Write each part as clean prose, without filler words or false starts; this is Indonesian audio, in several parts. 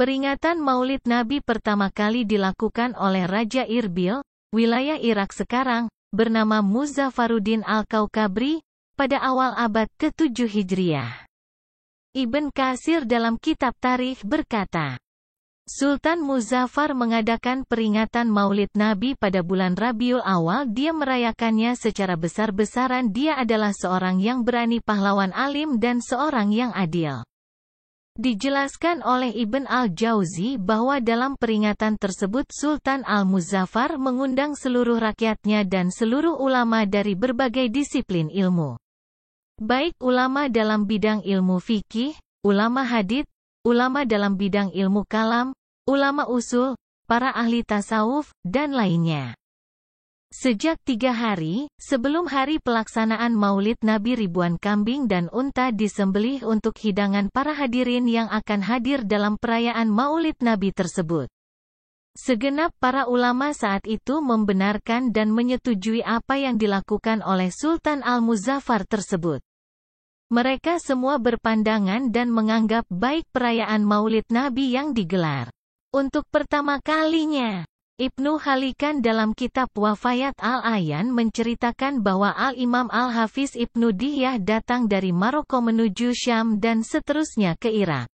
Peringatan Maulid Nabi pertama kali dilakukan oleh Raja Irbil, wilayah Irak sekarang, bernama Muzaffaruddin Al-Kaukabri, pada awal abad ke-7 Hijriah. Ibn Katsir dalam kitab Tarikh berkata, Sultan Muzaffar mengadakan peringatan Maulid Nabi pada bulan Rabiul Awal. Dia merayakannya secara besar-besaran. Dia adalah seorang yang berani, pahlawan alim dan seorang yang adil. Dijelaskan oleh Ibn al-Jauzi bahwa dalam peringatan tersebut Sultan al-Muzaffar mengundang seluruh rakyatnya dan seluruh ulama dari berbagai disiplin ilmu. Baik ulama dalam bidang ilmu fikih, ulama hadits, ulama dalam bidang ilmu kalam, ulama usul, para ahli tasawuf, dan lainnya. Sejak 3 hari, sebelum hari pelaksanaan Maulid Nabi, ribuan kambing dan unta disembelih untuk hidangan para hadirin yang akan hadir dalam perayaan Maulid Nabi tersebut. Segenap para ulama saat itu membenarkan dan menyetujui apa yang dilakukan oleh Sultan Al-Muzaffar tersebut. Mereka semua berpandangan dan menganggap baik perayaan Maulid Nabi yang digelar. Untuk pertama kalinya, Ibnu Halikan dalam kitab Wafayat Al-Ayan menceritakan bahwa Al-Imam Al-Hafiz Ibnu Dihyah datang dari Maroko menuju Syam dan seterusnya ke Irak.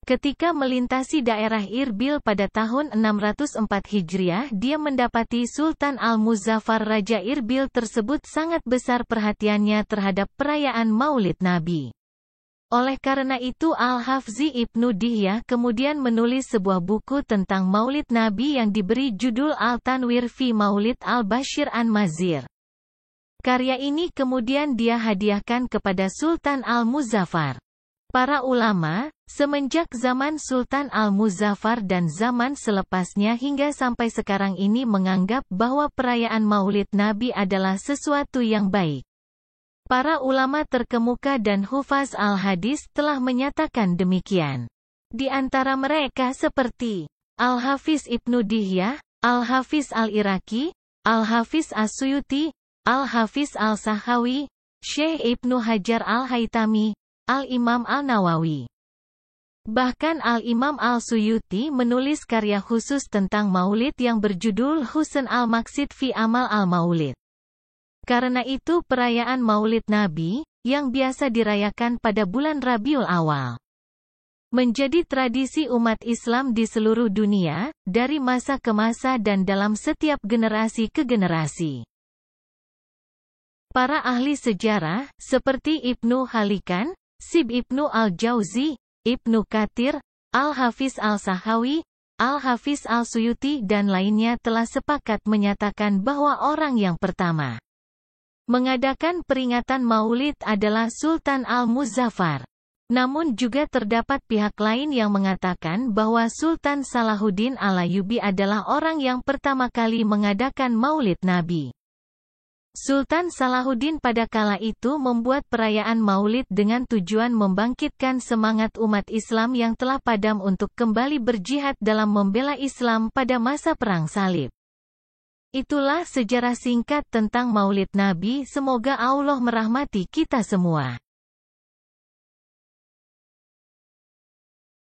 Ketika melintasi daerah Irbil pada tahun 604 Hijriah, dia mendapati Sultan Al-Muzaffar Raja Irbil tersebut sangat besar perhatiannya terhadap perayaan Maulid Nabi. Oleh karena itu Al-Hafzi Ibnu Dihyah kemudian menulis sebuah buku tentang Maulid Nabi yang diberi judul Al-Tanwir fi Maulid Al-Bashir An-Mazir. Karya ini kemudian dia hadiahkan kepada Sultan Al-Muzaffar. Para ulama, semenjak zaman Sultan Al-Muzaffar dan zaman selepasnya hingga sampai sekarang ini menganggap bahwa perayaan Maulid Nabi adalah sesuatu yang baik. Para ulama terkemuka dan hufaz al-hadis telah menyatakan demikian. Di antara mereka seperti Al-Hafiz Ibnu Dihyah, Al-Hafiz Al-Iraqi, Al-Hafiz As-Suyuti, Al-Hafiz Al-Sahawi, Syekh Ibnu Hajar Al-Haytami, Al-Imam Al-Nawawi. Bahkan Al-Imam Al-Suyuti menulis karya khusus tentang Maulid yang berjudul Husn Al-Maqsid fi Amal Al-Maulid. Karena itu perayaan Maulid Nabi, yang biasa dirayakan pada bulan Rabiul Awal, menjadi tradisi umat Islam di seluruh dunia, dari masa ke masa dan dalam setiap generasi ke generasi. Para ahli sejarah, seperti Ibnu Halikan, Sib Ibnu Al-Jauzi, Ibnu Katsir, Al-Hafiz Al-Sahawi, Al-Hafiz Al-Suyuti dan lainnya telah sepakat menyatakan bahwa orang yang pertama mengadakan peringatan Maulid adalah Sultan Al-Muzaffar. Namun juga terdapat pihak lain yang mengatakan bahwa Sultan Salahuddin Al-Ayyubi adalah orang yang pertama kali mengadakan Maulid Nabi. Sultan Salahuddin pada kala itu membuat perayaan Maulid dengan tujuan membangkitkan semangat umat Islam yang telah padam untuk kembali berjihad dalam membela Islam pada masa Perang Salib. Itulah sejarah singkat tentang Maulid Nabi. Semoga Allah merahmati kita semua.